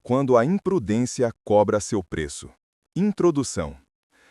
Quando a imprudência cobra seu preço. Introdução.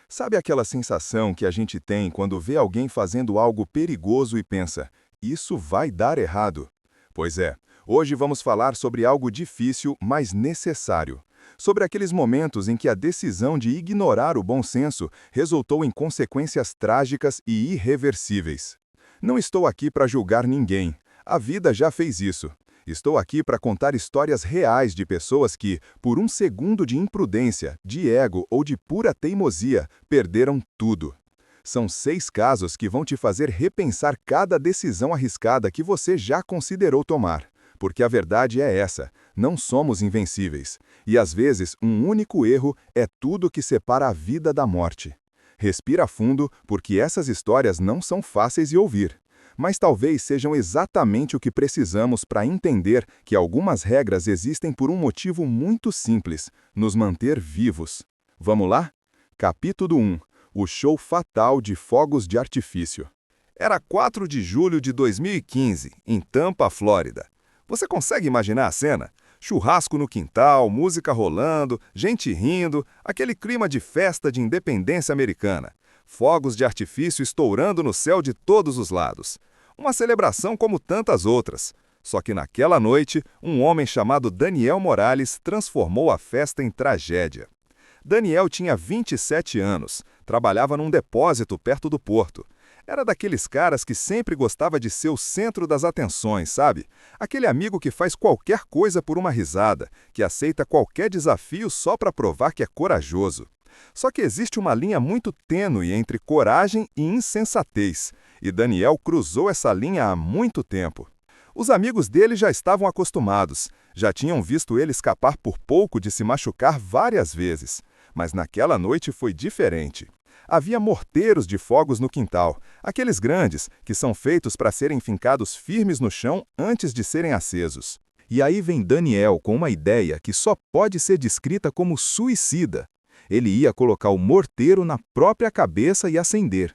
Sabe aquela sensação que a gente tem quando vê alguém fazendo algo perigoso e pensa, isso vai dar errado? Pois é, hoje vamos falar sobre algo difícil, mas necessário. Sobre aqueles momentos em que a decisão de ignorar o bom senso resultou em consequências trágicas e irreversíveis. Não estou aqui para julgar ninguém. A vida já fez isso. Estou aqui para contar histórias reais de pessoas que, por um segundo de imprudência, de ego ou de pura teimosia, perderam tudo. São 6 casos que vão te fazer repensar cada decisão arriscada que você já considerou tomar. Porque a verdade é essa, não somos invencíveis. E às vezes, um único erro é tudo que separa a vida da morte. Respira fundo, porque essas histórias não são fáceis de ouvir. Mas talvez sejam exatamente o que precisamos para entender que algumas regras existem por um motivo muito simples, nos manter vivos. Vamos lá? Capítulo 1. O show fatal de fogos de artifício. Era 4 de julho de 2015, em Tampa, Flórida. Você consegue imaginar a cena? Churrasco no quintal, música rolando, gente rindo, aquele clima de festa de independência americana. Fogos de artifício estourando no céu de todos os lados. Uma celebração como tantas outras. Só que naquela noite, um homem chamado Daniel Morales transformou a festa em tragédia. Daniel tinha 27 anos, trabalhava num depósito perto do porto. Era daqueles caras que sempre gostava de ser o centro das atenções, sabe? Aquele amigo que faz qualquer coisa por uma risada, que aceita qualquer desafio só para provar que é corajoso. Só que existe uma linha muito tênue entre coragem e insensatez, e Daniel cruzou essa linha há muito tempo. Os amigos dele já estavam acostumados, já tinham visto ele escapar por pouco de se machucar várias vezes. Mas naquela noite foi diferente. Havia morteiros de fogos no quintal, aqueles grandes, que são feitos para serem fincados firmes no chão antes de serem acesos. E aí vem Daniel com uma ideia que só pode ser descrita como suicida. Ele ia colocar o morteiro na própria cabeça e acender.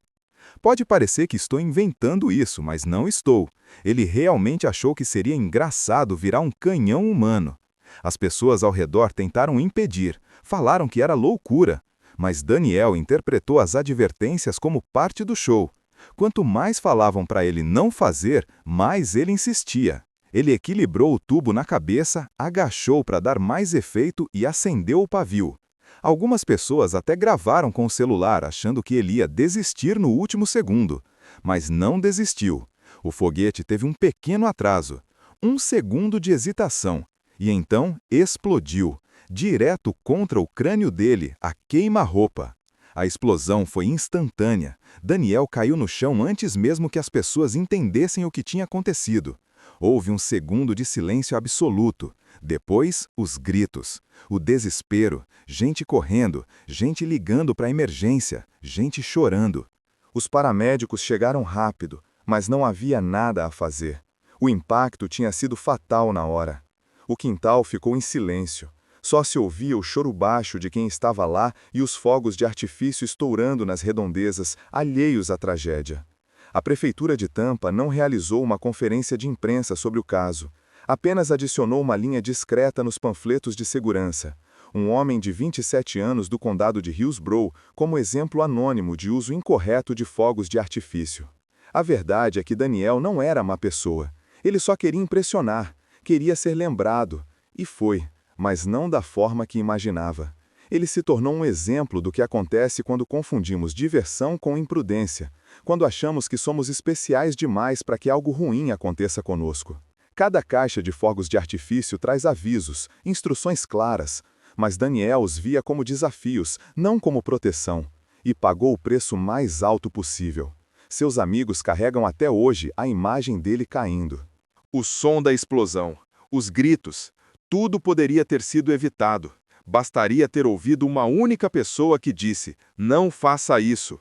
Pode parecer que estou inventando isso, mas não estou. Ele realmente achou que seria engraçado virar um canhão humano. As pessoas ao redor tentaram impedir, falaram que era loucura. Mas Daniel interpretou as advertências como parte do show. Quanto mais falavam para ele não fazer, mais ele insistia. Ele equilibrou o tubo na cabeça, agachou para dar mais efeito e acendeu o pavio. Algumas pessoas até gravaram com o celular, achando que ele ia desistir no último segundo. Mas não desistiu. O foguete teve um pequeno atraso. 1 segundo de hesitação. E então explodiu. Direto contra o crânio dele, a queima-roupa. A explosão foi instantânea. Daniel caiu no chão antes mesmo que as pessoas entendessem o que tinha acontecido. Houve um segundo de silêncio absoluto. Depois, os gritos. O desespero. Gente correndo, gente ligando para a emergência, gente chorando. Os paramédicos chegaram rápido, mas não havia nada a fazer. O impacto tinha sido fatal na hora. O quintal ficou em silêncio. Só se ouvia o choro baixo de quem estava lá e os fogos de artifício estourando nas redondezas, alheios à tragédia. A Prefeitura de Tampa não realizou uma conferência de imprensa sobre o caso. Apenas adicionou uma linha discreta nos panfletos de segurança. Um homem de 27 anos do condado de Hillsborough como exemplo anônimo de uso incorreto de fogos de artifício. A verdade é que Daniel não era má pessoa. Ele só queria impressionar, queria ser lembrado. E foi. Mas não da forma que imaginava. Ele se tornou um exemplo do que acontece quando confundimos diversão com imprudência, quando achamos que somos especiais demais para que algo ruim aconteça conosco. Cada caixa de fogos de artifício traz avisos, instruções claras, mas Daniel os via como desafios, não como proteção, e pagou o preço mais alto possível. Seus amigos carregam até hoje a imagem dele caindo. O som da explosão, os gritos, tudo poderia ter sido evitado. Bastaria ter ouvido uma única pessoa que disse, não faça isso.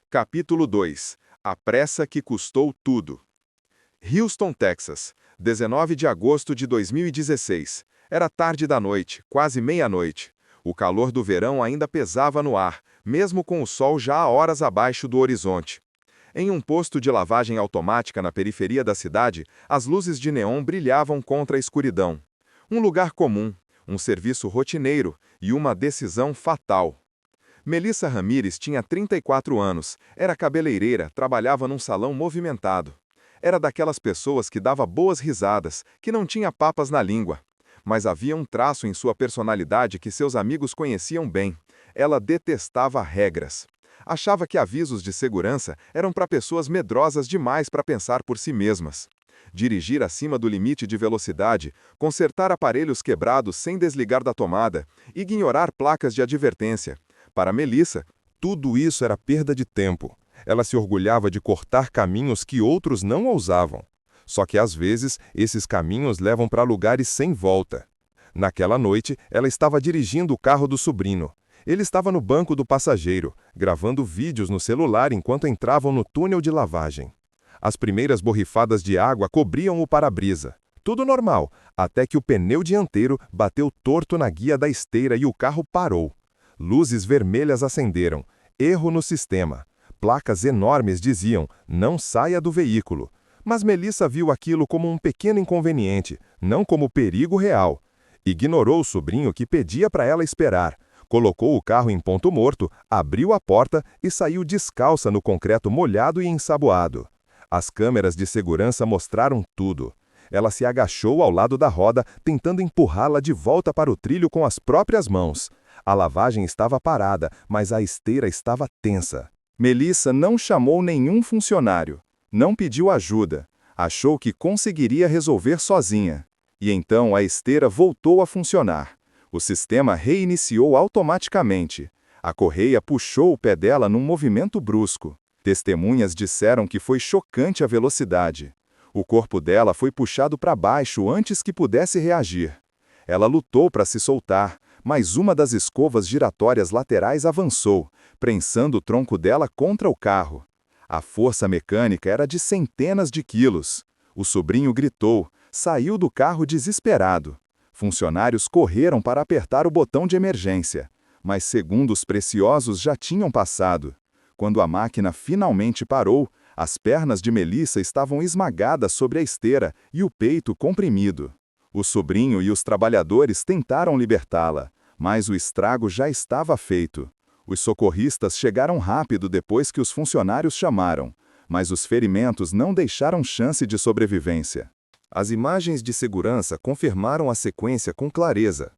Capítulo 2. A pressa que custou tudo. Houston, Texas, 19 de agosto de 2016. Era tarde da noite, quase meia-noite. O calor do verão ainda pesava no ar, mesmo com o sol já a horas abaixo do horizonte. Em um posto de lavagem automática na periferia da cidade, as luzes de neon brilhavam contra a escuridão. Um lugar comum, um serviço rotineiro e uma decisão fatal. Melissa Ramírez tinha 34 anos, era cabeleireira, trabalhava num salão movimentado. Era daquelas pessoas que dava boas risadas, que não tinha papas na língua. Mas havia um traço em sua personalidade que seus amigos conheciam bem. Ela detestava regras. Achava que avisos de segurança eram para pessoas medrosas demais para pensar por si mesmas. Dirigir acima do limite de velocidade, consertar aparelhos quebrados sem desligar da tomada, ignorar placas de advertência. Para Melissa, tudo isso era perda de tempo. Ela se orgulhava de cortar caminhos que outros não ousavam. Só que às vezes, esses caminhos levam para lugares sem volta. Naquela noite, ela estava dirigindo o carro do sobrinho. Ele estava no banco do passageiro, gravando vídeos no celular enquanto entravam no túnel de lavagem. As primeiras borrifadas de água cobriam o para-brisa. Tudo normal, até que o pneu dianteiro bateu torto na guia da esteira e o carro parou. Luzes vermelhas acenderam. Erro no sistema. Placas enormes diziam, não saia do veículo. Mas Melissa viu aquilo como um pequeno inconveniente, não como perigo real. Ignorou o sobrinho que pedia para ela esperar. Colocou o carro em ponto morto, abriu a porta e saiu descalça no concreto molhado e ensaboado. As câmeras de segurança mostraram tudo. Ela se agachou ao lado da roda, tentando empurrá-la de volta para o trilho com as próprias mãos. A lavagem estava parada, mas a esteira estava tensa. Melissa não chamou nenhum funcionário. Não pediu ajuda. Achou que conseguiria resolver sozinha. E então a esteira voltou a funcionar. O sistema reiniciou automaticamente. A correia puxou o pé dela num movimento brusco. Testemunhas disseram que foi chocante a velocidade. O corpo dela foi puxado para baixo antes que pudesse reagir. Ela lutou para se soltar, mas uma das escovas giratórias laterais avançou, prensando o tronco dela contra o carro. A força mecânica era de centenas de quilos. O sobrinho gritou, saiu do carro desesperado. Funcionários correram para apertar o botão de emergência, mas segundos preciosos já tinham passado. Quando a máquina finalmente parou, as pernas de Melissa estavam esmagadas sobre a esteira e o peito comprimido. O sobrinho e os trabalhadores tentaram libertá-la, mas o estrago já estava feito. Os socorristas chegaram rápido depois que os funcionários chamaram, mas os ferimentos não deixaram chance de sobrevivência. As imagens de segurança confirmaram a sequência com clareza.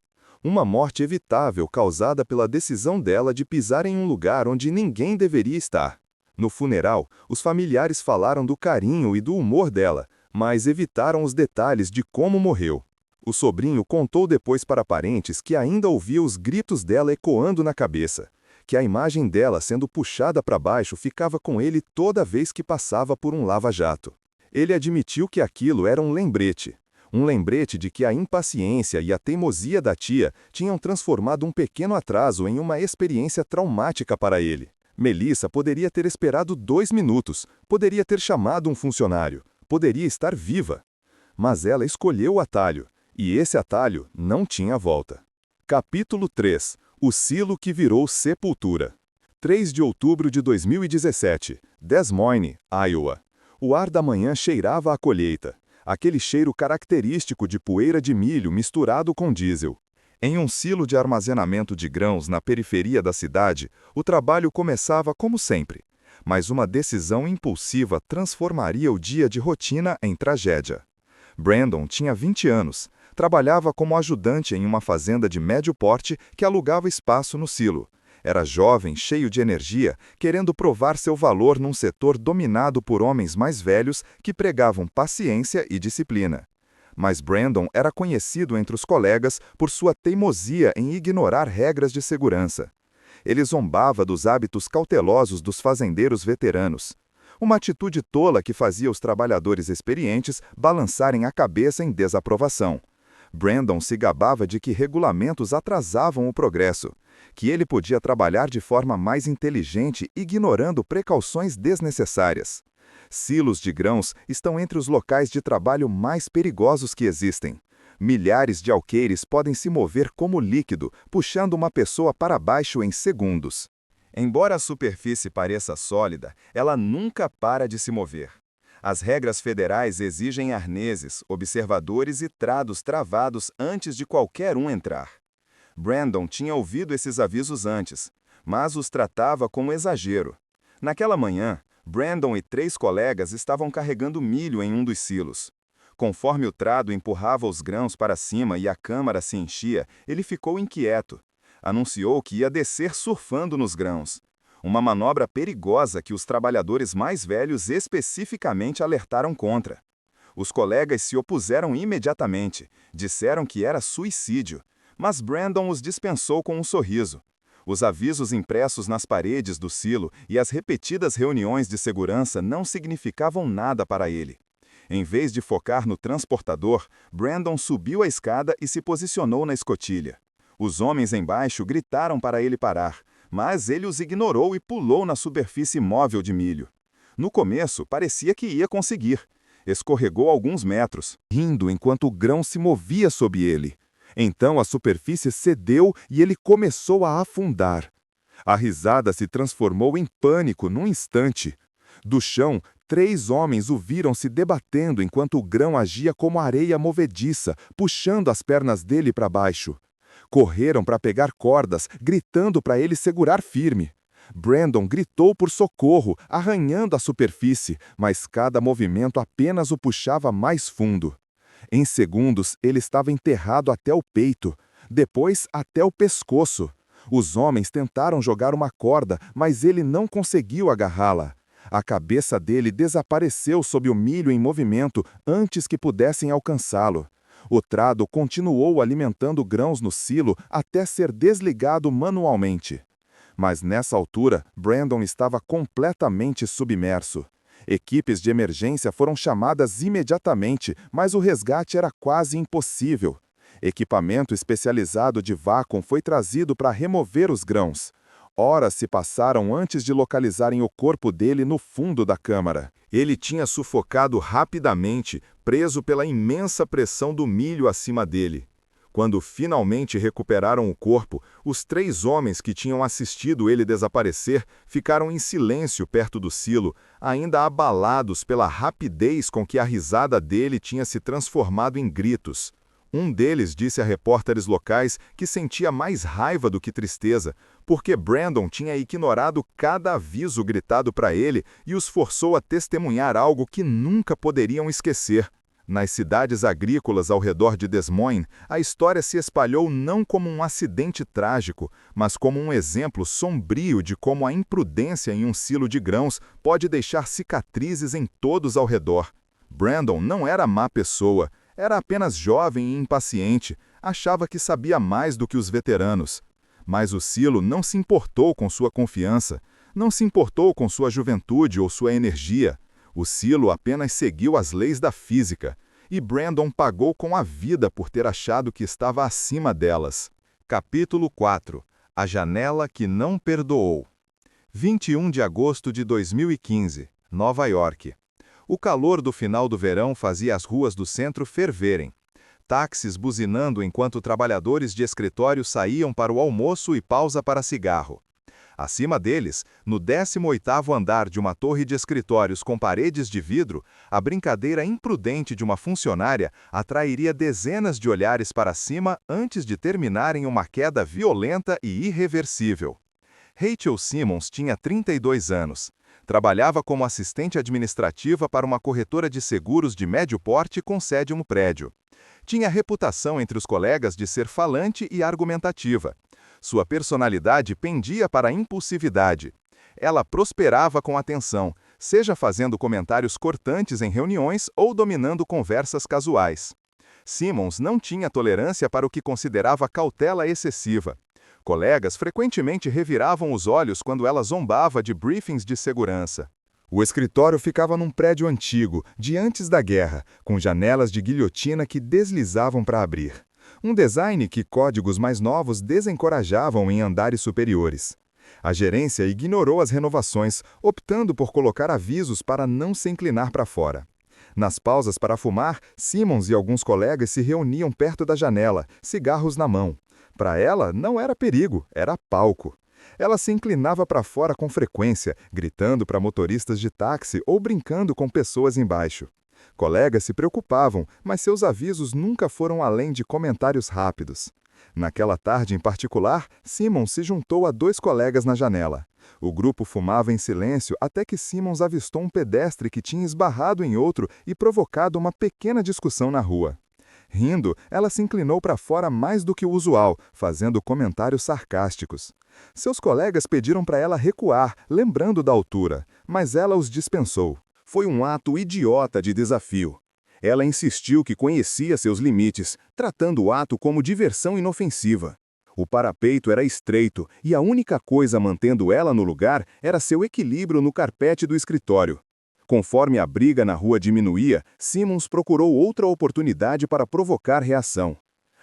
Uma morte evitável causada pela decisão dela de pisar em um lugar onde ninguém deveria estar. No funeral, os familiares falaram do carinho e do humor dela, mas evitaram os detalhes de como morreu. O sobrinho contou depois para parentes que ainda ouvia os gritos dela ecoando na cabeça, que a imagem dela sendo puxada para baixo ficava com ele toda vez que passava por um lava-jato. Ele admitiu que aquilo era um lembrete de que a impaciência e a teimosia da tia tinham transformado um pequeno atraso em uma experiência traumática para ele. Melissa poderia ter esperado 2 minutos, poderia ter chamado um funcionário, poderia estar viva. Mas ela escolheu o atalho, e esse atalho não tinha volta. Capítulo 3. O silo que virou sepultura. 3 de outubro de 2017, Des Moines, Iowa. O ar da manhã cheirava a colheita, aquele cheiro característico de poeira de milho misturado com diesel. Em um silo de armazenamento de grãos na periferia da cidade, o trabalho começava como sempre. Mas uma decisão impulsiva transformaria o dia de rotina em tragédia. Brandon tinha 20 anos, trabalhava como ajudante em uma fazenda de médio porte que alugava espaço no silo. Era jovem, cheio de energia, querendo provar seu valor num setor dominado por homens mais velhos que pregavam paciência e disciplina. Mas Brandon era conhecido entre os colegas por sua teimosia em ignorar regras de segurança. Ele zombava dos hábitos cautelosos dos fazendeiros veteranos. Uma atitude tola que fazia os trabalhadores experientes balançarem a cabeça em desaprovação. Brandon se gabava de que regulamentos atrasavam o progresso, que ele podia trabalhar de forma mais inteligente ignorando precauções desnecessárias. Silos de grãos estão entre os locais de trabalho mais perigosos que existem. Milhares de alqueires podem se mover como líquido, puxando uma pessoa para baixo em segundos. Embora a superfície pareça sólida, ela nunca para de se mover. As regras federais exigem arneses, observadores e trados travados antes de qualquer um entrar. Brandon tinha ouvido esses avisos antes, mas os tratava como exagero. Naquela manhã, Brandon e 3 colegas estavam carregando milho em um dos silos. Conforme o trado empurrava os grãos para cima e a câmara se enchia, ele ficou inquieto. Anunciou que ia descer surfando nos grãos. Uma manobra perigosa que os trabalhadores mais velhos especificamente alertaram contra. Os colegas se opuseram imediatamente, disseram que era suicídio, mas Brandon os dispensou com um sorriso. Os avisos impressos nas paredes do silo e as repetidas reuniões de segurança não significavam nada para ele. Em vez de focar no transportador, Brandon subiu a escada e se posicionou na escotilha. Os homens embaixo gritaram para ele parar, mas ele os ignorou e pulou na superfície móvel de milho. No começo, parecia que ia conseguir. Escorregou alguns metros, rindo enquanto o grão se movia sob ele. Então a superfície cedeu e ele começou a afundar. A risada se transformou em pânico num instante. Do chão, 3 homens o viram se debatendo enquanto o grão agia como areia movediça, puxando as pernas dele para baixo. Correram para pegar cordas, gritando para ele segurar firme. Brandon gritou por socorro, arranhando a superfície, mas cada movimento apenas o puxava mais fundo. Em segundos, ele estava enterrado até o peito, depois até o pescoço. Os homens tentaram jogar uma corda, mas ele não conseguiu agarrá-la. A cabeça dele desapareceu sob o milho em movimento antes que pudessem alcançá-lo. O trado continuou alimentando grãos no silo até ser desligado manualmente. Mas nessa altura, Brandon estava completamente submerso. Equipes de emergência foram chamadas imediatamente, mas o resgate era quase impossível. Equipamento especializado de vácuo foi trazido para remover os grãos. Horas se passaram antes de localizarem o corpo dele no fundo da câmara. Ele tinha sufocado rapidamente, preso pela imensa pressão do milho acima dele. Quando finalmente recuperaram o corpo, os 3 homens que tinham assistido ele desaparecer ficaram em silêncio perto do silo, ainda abalados pela rapidez com que a risada dele tinha se transformado em gritos. Um deles disse a repórteres locais que sentia mais raiva do que tristeza, porque Brandon tinha ignorado cada aviso gritado para ele e os forçou a testemunhar algo que nunca poderiam esquecer. Nas cidades agrícolas ao redor de Des Moines, a história se espalhou não como um acidente trágico, mas como um exemplo sombrio de como a imprudência em um silo de grãos pode deixar cicatrizes em todos ao redor. Brandon não era má pessoa, era apenas jovem e impaciente, achava que sabia mais do que os veteranos. Mas o silo não se importou com sua confiança, não se importou com sua juventude ou sua energia. O silo apenas seguiu as leis da física, e Brandon pagou com a vida por ter achado que estava acima delas. Capítulo 4. A janela que não perdoou. 21 de agosto de 2015, Nova York. O calor do final do verão fazia as ruas do centro ferverem. Táxis buzinando enquanto trabalhadores de escritório saíam para o almoço e pausa para cigarro. Acima deles, no 18º andar de uma torre de escritórios com paredes de vidro, a brincadeira imprudente de uma funcionária atrairia dezenas de olhares para cima antes de terminar em uma queda violenta e irreversível. Rachel Simmons tinha 32 anos. Trabalhava como assistente administrativa para uma corretora de seguros de médio porte com sede no prédio. Tinha reputação entre os colegas de ser falante e argumentativa. Sua personalidade pendia para a impulsividade. Ela prosperava com atenção, seja fazendo comentários cortantes em reuniões ou dominando conversas casuais. Simmons não tinha tolerância para o que considerava cautela excessiva. Colegas frequentemente reviravam os olhos quando ela zombava de briefings de segurança. O escritório ficava num prédio antigo, de antes da guerra, com janelas de guilhotina que deslizavam para abrir. Um design que códigos mais novos desencorajavam em andares superiores. A gerência ignorou as renovações, optando por colocar avisos para não se inclinar para fora. Nas pausas para fumar, Simmons e alguns colegas se reuniam perto da janela, cigarros na mão. Para ela, não era perigo, era palco. Ela se inclinava para fora com frequência, gritando para motoristas de táxi ou brincando com pessoas embaixo. Colegas se preocupavam, mas seus avisos nunca foram além de comentários rápidos. Naquela tarde em particular, Simmons se juntou a 2 colegas na janela. O grupo fumava em silêncio até que Simmons avistou um pedestre que tinha esbarrado em outro e provocado uma pequena discussão na rua. Rindo, ela se inclinou para fora mais do que o usual, fazendo comentários sarcásticos. Seus colegas pediram para ela recuar, lembrando da altura, mas ela os dispensou. Foi um ato idiota de desafio. Ela insistiu que conhecia seus limites, tratando o ato como diversão inofensiva. O parapeito era estreito e a única coisa mantendo ela no lugar era seu equilíbrio no carpete do escritório. Conforme a briga na rua diminuía, Simmons procurou outra oportunidade para provocar reação.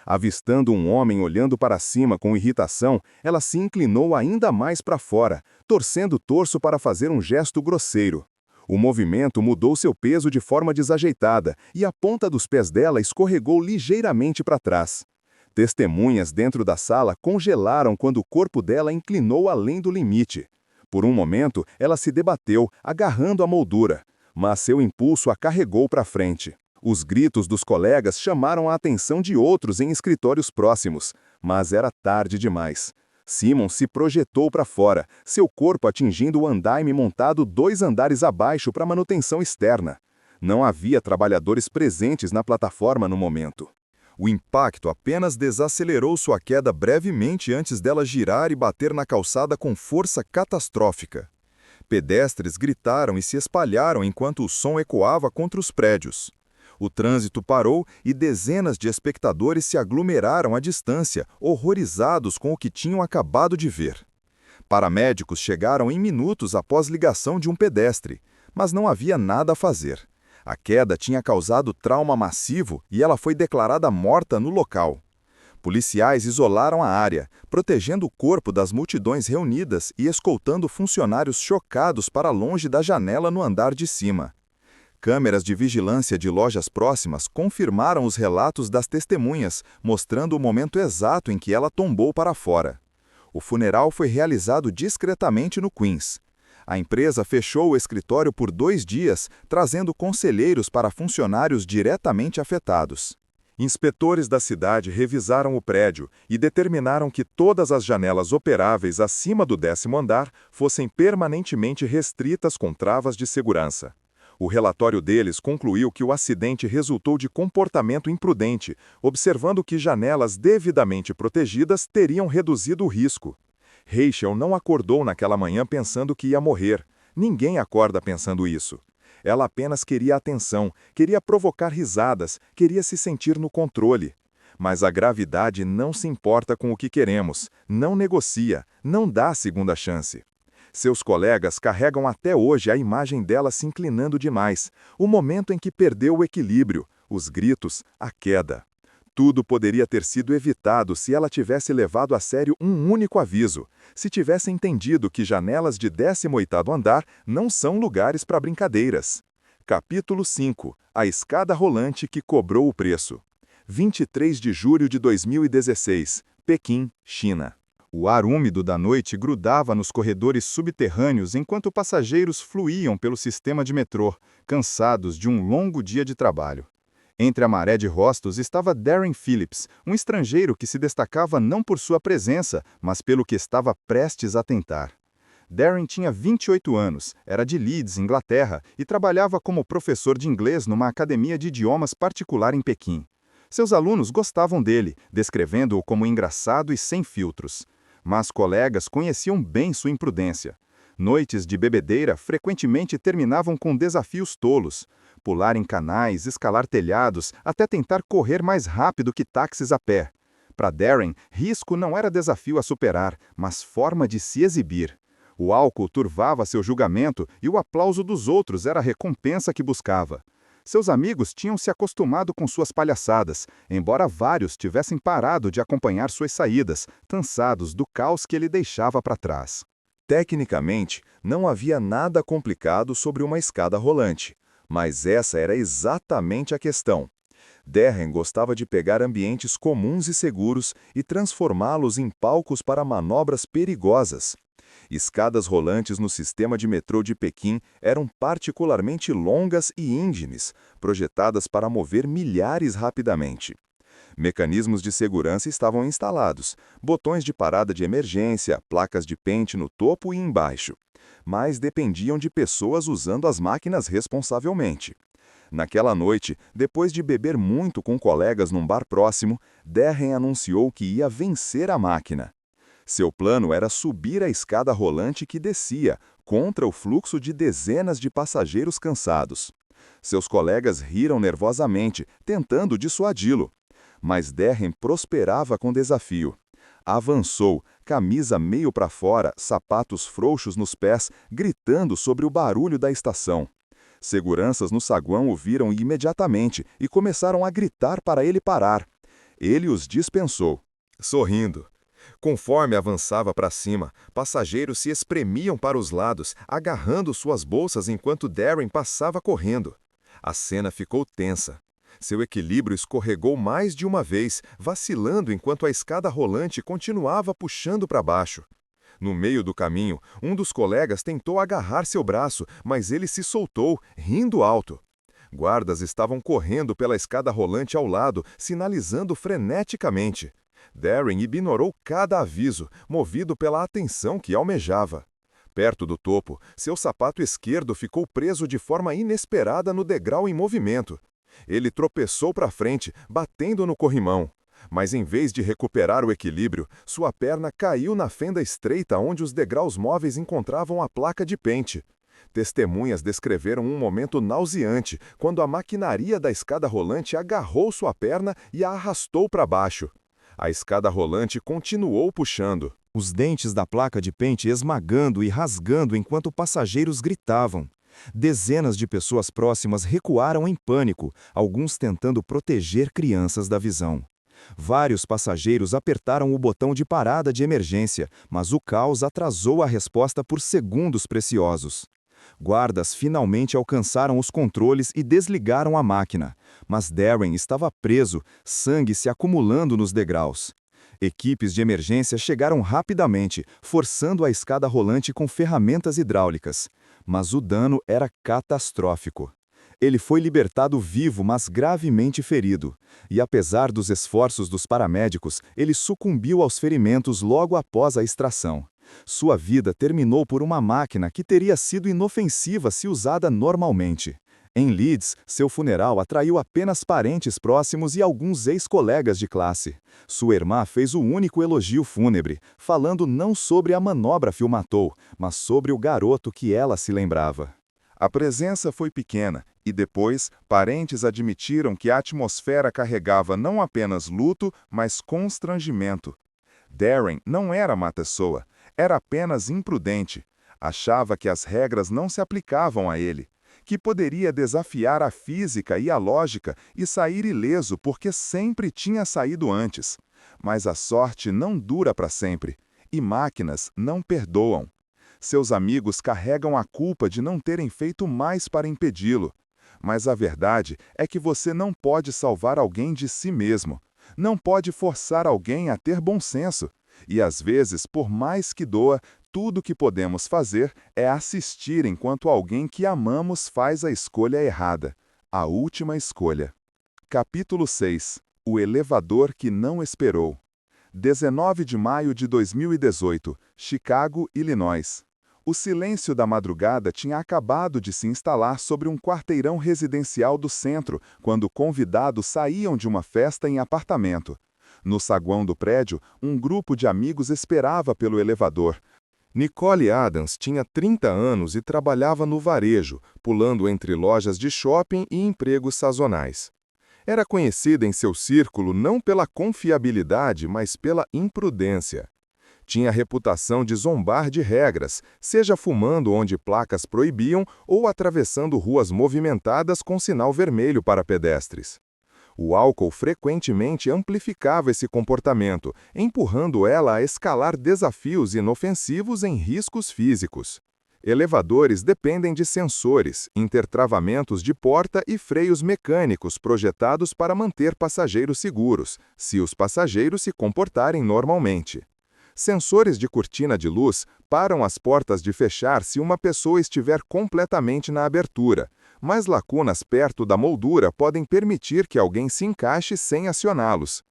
Avistando um homem olhando para cima com irritação, ela se inclinou ainda mais para fora, torcendo o torso para fazer um gesto grosseiro. O movimento mudou seu peso de forma desajeitada e a ponta dos pés dela escorregou ligeiramente para trás. Testemunhas dentro da sala congelaram quando o corpo dela inclinou além do limite. Por um momento, ela se debateu, agarrando a moldura, mas seu impulso a carregou para frente. Os gritos dos colegas chamaram a atenção de outros em escritórios próximos, mas era tarde demais. Simmons se projetou para fora, seu corpo atingindo o andaime montado 2 andares abaixo para manutenção externa. Não havia trabalhadores presentes na plataforma no momento. O impacto apenas desacelerou sua queda brevemente antes dela girar e bater na calçada com força catastrófica. Pedestres gritaram e se espalharam enquanto o som ecoava contra os prédios. O trânsito parou e dezenas de espectadores se aglomeraram à distância, horrorizados com o que tinham acabado de ver. Paramédicos chegaram em minutos após ligação de um pedestre, mas não havia nada a fazer. A queda tinha causado trauma massivo e ela foi declarada morta no local. Policiais isolaram a área, protegendo o corpo das multidões reunidas e escoltando funcionários chocados para longe da janela no andar de cima. Câmeras de vigilância de lojas próximas confirmaram os relatos das testemunhas, mostrando o momento exato em que ela tombou para fora. O funeral foi realizado discretamente no Queens. A empresa fechou o escritório por 2 dias, trazendo conselheiros para funcionários diretamente afetados. Inspetores da cidade revisaram o prédio e determinaram que todas as janelas operáveis acima do 10º andar fossem permanentemente restritas com travas de segurança. O relatório deles concluiu que o acidente resultou de comportamento imprudente, observando que janelas devidamente protegidas teriam reduzido o risco. Rachel não acordou naquela manhã pensando que ia morrer. Ninguém acorda pensando isso. Ela apenas queria atenção, queria provocar risadas, queria se sentir no controle. Mas a gravidade não se importa com o que queremos, não negocia, não dá segunda chance. Seus colegas carregam até hoje a imagem dela se inclinando demais, o momento em que perdeu o equilíbrio, os gritos, a queda. Tudo poderia ter sido evitado se ela tivesse levado a sério um único aviso, se tivesse entendido que janelas de 18º andar não são lugares para brincadeiras. Capítulo 5. A escada rolante que cobrou o preço. 23 de julho de 2016. Pequim, China. O ar úmido da noite grudava nos corredores subterrâneos enquanto passageiros fluíam pelo sistema de metrô, cansados de um longo dia de trabalho. Entre a maré de rostos estava Darren Phillips, um estrangeiro que se destacava não por sua presença, mas pelo que estava prestes a tentar. Darren tinha 28 anos, era de Leeds, Inglaterra, e trabalhava como professor de inglês numa academia de idiomas particular em Pequim. Seus alunos gostavam dele, descrevendo-o como engraçado e sem filtros. Mas colegas conheciam bem sua imprudência. Noites de bebedeira frequentemente terminavam com desafios tolos. Pular em canais, escalar telhados, até tentar correr mais rápido que táxis a pé. Para Darren, risco não era desafio a superar, mas forma de se exibir. O álcool turvava seu julgamento e o aplauso dos outros era a recompensa que buscava. Seus amigos tinham se acostumado com suas palhaçadas, embora vários tivessem parado de acompanhar suas saídas, cansados do caos que ele deixava para trás. Tecnicamente, não havia nada complicado sobre uma escada rolante. Mas essa era exatamente a questão. Darren gostava de pegar ambientes comuns e seguros e transformá-los em palcos para manobras perigosas. Escadas rolantes no sistema de metrô de Pequim eram particularmente longas e íngremes, projetadas para mover milhares rapidamente. Mecanismos de segurança estavam instalados, botões de parada de emergência, placas de pente no topo e embaixo, mas dependiam de pessoas usando as máquinas responsavelmente. Naquela noite, depois de beber muito com colegas num bar próximo, Darren anunciou que ia vencer a máquina. Seu plano era subir a escada rolante que descia, contra o fluxo de dezenas de passageiros cansados. Seus colegas riram nervosamente, tentando dissuadi-lo. Mas Darren prosperava com desafio. Avançou, camisa meio para fora, sapatos frouxos nos pés, gritando sobre o barulho da estação. Seguranças no saguão o viram imediatamente e começaram a gritar para ele parar. Ele os dispensou, sorrindo. Conforme avançava para cima, passageiros se espremiam para os lados, agarrando suas bolsas enquanto Darren passava correndo. A cena ficou tensa. Seu equilíbrio escorregou mais de uma vez, vacilando enquanto a escada rolante continuava puxando para baixo. No meio do caminho, um dos colegas tentou agarrar seu braço, mas ele se soltou, rindo alto. Guardas estavam correndo pela escada rolante ao lado, sinalizando freneticamente. Darren ignorou cada aviso, movido pela atenção que almejava. Perto do topo, seu sapato esquerdo ficou preso de forma inesperada no degrau em movimento. Ele tropeçou para frente, batendo no corrimão. Mas em vez de recuperar o equilíbrio, sua perna caiu na fenda estreita onde os degraus móveis encontravam a placa de pente. Testemunhas descreveram um momento nauseante, quando a maquinaria da escada rolante agarrou sua perna e a arrastou para baixo. A escada rolante continuou puxando, os dentes da placa de pente esmagando e rasgando enquanto passageiros gritavam. Dezenas de pessoas próximas recuaram em pânico, alguns tentando proteger crianças da visão. Vários passageiros apertaram o botão de parada de emergência, mas o caos atrasou a resposta por segundos preciosos. Guardas finalmente alcançaram os controles e desligaram a máquina, mas Darren estava preso, sangue se acumulando nos degraus. Equipes de emergência chegaram rapidamente, forçando a escada rolante com ferramentas hidráulicas. Mas o dano era catastrófico. Ele foi libertado vivo, mas gravemente ferido. E apesar dos esforços dos paramédicos, ele sucumbiu aos ferimentos logo após a extração. Sua vida terminou por uma máquina que teria sido inofensiva se usada normalmente. Em Leeds, seu funeral atraiu apenas parentes próximos e alguns ex-colegas de classe. Sua irmã fez o único elogio fúnebre, falando não sobre a manobra filmatou, mas sobre o garoto que ela se lembrava. A presença foi pequena, e depois, parentes admitiram que a atmosfera carregava não apenas luto, mas constrangimento. Darren não era má pessoa, era apenas imprudente. Achava que as regras não se aplicavam a ele, que poderia desafiar a física e a lógica e sair ileso porque sempre tinha saído antes. Mas a sorte não dura para sempre, e máquinas não perdoam. Seus amigos carregam a culpa de não terem feito mais para impedi-lo. Mas a verdade é que você não pode salvar alguém de si mesmo. Não pode forçar alguém a ter bom senso. E às vezes, por mais que doa, tudo que podemos fazer é assistir enquanto alguém que amamos faz a escolha errada. A última escolha. Capítulo 6. O elevador que não esperou. 19 de maio de 2018, Chicago, Illinois. O silêncio da madrugada tinha acabado de se instalar sobre um quarteirão residencial do centro, quando convidados saíam de uma festa em apartamento. No saguão do prédio, um grupo de amigos esperava pelo elevador. Nicole Adams tinha 30 anos e trabalhava no varejo, pulando entre lojas de shopping e empregos sazonais. Era conhecida em seu círculo não pela confiabilidade, mas pela imprudência. Tinha a reputação de zombar de regras, seja fumando onde placas proibiam ou atravessando ruas movimentadas com sinal vermelho para pedestres. O álcool frequentemente amplificava esse comportamento, empurrando ela a escalar desafios inofensivos em riscos físicos. Elevadores dependem de sensores, intertravamentos de porta e freios mecânicos projetados para manter passageiros seguros, se os passageiros se comportarem normalmente. Sensores de cortina de luz param as portas de fechar se uma pessoa estiver completamente na abertura, mas lacunas perto da moldura podem permitir que alguém se encaixe sem acioná-los.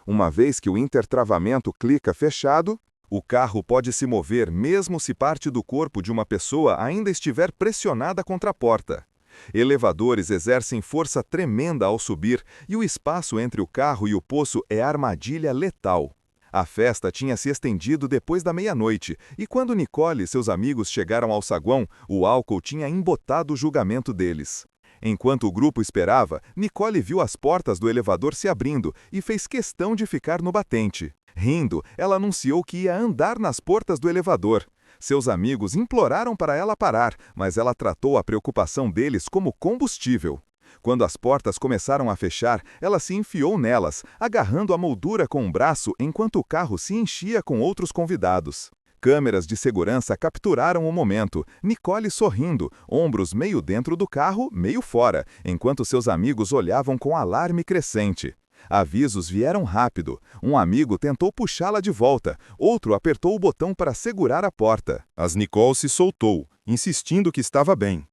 Uma vez que o intertravamento clica fechado, o carro pode se mover mesmo se parte do corpo de uma pessoa ainda estiver pressionada contra a porta. Elevadores exercem força tremenda ao subir e o espaço entre o carro e o poço é armadilha letal. A festa tinha se estendido depois da meia-noite, e quando Nicole e seus amigos chegaram ao saguão, o álcool tinha embotado o julgamento deles. Enquanto o grupo esperava, Nicole viu as portas do elevador se abrindo e fez questão de ficar no batente. Rindo, ela anunciou que ia andar nas portas do elevador. Seus amigos imploraram para ela parar, mas ela tratou a preocupação deles como combustível. Quando as portas começaram a fechar, ela se enfiou nelas, agarrando a moldura com um braço enquanto o carro se enchia com outros convidados. Câmeras de segurança capturaram o momento, Nicole sorrindo, ombros meio dentro do carro, meio fora, enquanto seus amigos olhavam com alarme crescente. Avisos vieram rápido. Um amigo tentou puxá-la de volta, outro apertou o botão para segurar a porta. Mas Nicole se soltou, insistindo que estava bem.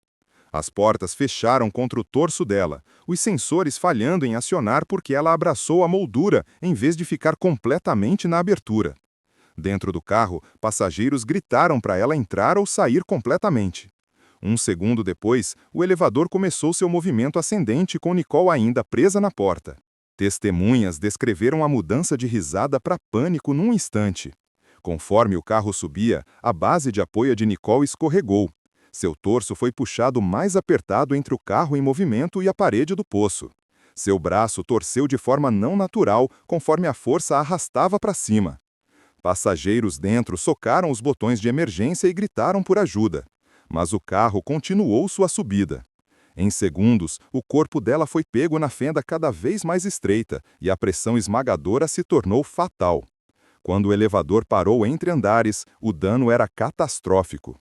As portas fecharam contra o torso dela, os sensores falhando em acionar porque ela abraçou a moldura em vez de ficar completamente na abertura. Dentro do carro, passageiros gritaram para ela entrar ou sair completamente. Um segundo depois, o elevador começou seu movimento ascendente com Nicole ainda presa na porta. Testemunhas descreveram a mudança de risada para pânico num instante. Conforme o carro subia, a base de apoio de Nicole escorregou. Seu torso foi puxado mais apertado entre o carro em movimento e a parede do poço. Seu braço torceu de forma não natural conforme a força a arrastava para cima. Passageiros dentro socaram os botões de emergência e gritaram por ajuda. Mas o carro continuou sua subida. Em segundos, o corpo dela foi pego na fenda cada vez mais estreita e a pressão esmagadora se tornou fatal. Quando o elevador parou entre andares, o dano era catastrófico.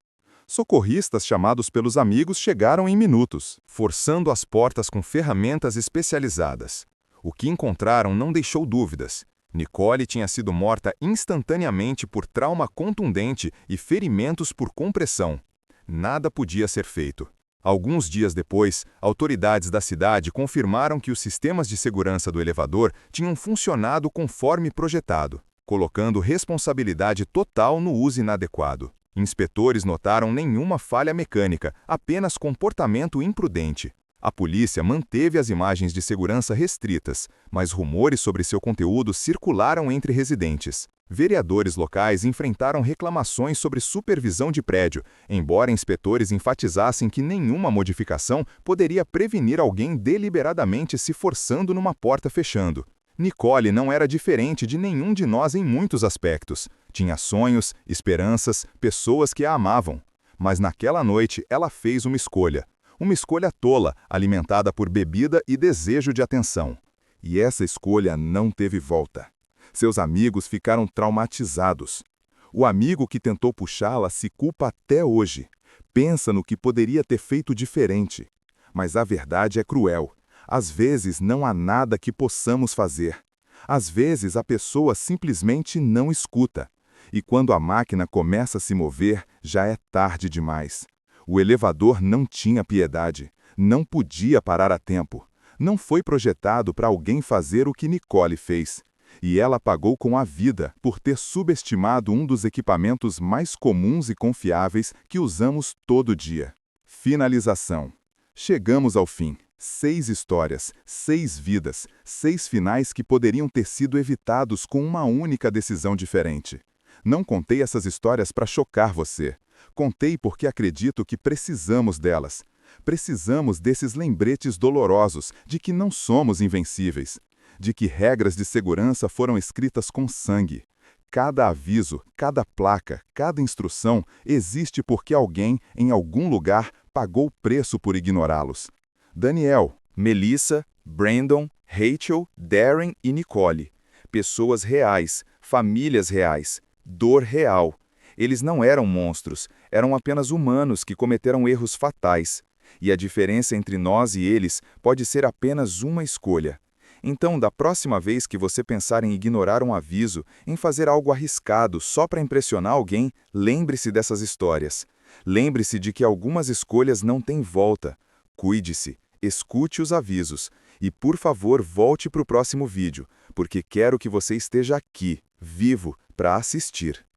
Socorristas chamados pelos amigos chegaram em minutos, forçando as portas com ferramentas especializadas. O que encontraram não deixou dúvidas. Nicole tinha sido morta instantaneamente por trauma contundente e ferimentos por compressão. Nada podia ser feito. Alguns dias depois, autoridades da cidade confirmaram que os sistemas de segurança do elevador tinham funcionado conforme projetado, colocando responsabilidade total no uso inadequado. Inspetores notaram nenhuma falha mecânica, apenas comportamento imprudente. A polícia manteve as imagens de segurança restritas, mas rumores sobre seu conteúdo circularam entre residentes. Vereadores locais enfrentaram reclamações sobre supervisão de prédio, embora inspetores enfatizassem que nenhuma modificação poderia prevenir alguém deliberadamente se forçando numa porta fechando. Nicole não era diferente de nenhum de nós em muitos aspectos. Tinha sonhos, esperanças, pessoas que a amavam. Mas naquela noite ela fez uma escolha. Uma escolha tola, alimentada por bebida e desejo de atenção. E essa escolha não teve volta. Seus amigos ficaram traumatizados. O amigo que tentou puxá-la se culpa até hoje. Pensa no que poderia ter feito diferente. Mas a verdade é cruel. Às vezes não há nada que possamos fazer. Às vezes a pessoa simplesmente não escuta. E quando a máquina começa a se mover, já é tarde demais. O elevador não tinha piedade, não podia parar a tempo. Não foi projetado para alguém fazer o que Nicole fez. E ela pagou com a vida por ter subestimado um dos equipamentos mais comuns e confiáveis que usamos todo dia. Finalização. Chegamos ao fim. 6 histórias, 6 vidas, 6 finais que poderiam ter sido evitados com uma única decisão diferente. Não contei essas histórias para chocar você. Contei porque acredito que precisamos delas. Precisamos desses lembretes dolorosos de que não somos invencíveis, de que regras de segurança foram escritas com sangue. Cada aviso, cada placa, cada instrução existe porque alguém, em algum lugar, pagou o preço por ignorá-los. Daniel, Melissa, Brandon, Rachel, Darren e Nicole. Pessoas reais, famílias reais, dor real. Eles não eram monstros, eram apenas humanos que cometeram erros fatais. E a diferença entre nós e eles pode ser apenas uma escolha. Então, da próxima vez que você pensar em ignorar um aviso, em fazer algo arriscado só para impressionar alguém, lembre-se dessas histórias. Lembre-se de que algumas escolhas não têm volta. Cuide-se, escute os avisos. E, por favor, volte para o próximo vídeo, porque quero que você esteja aqui, vivo, para assistir.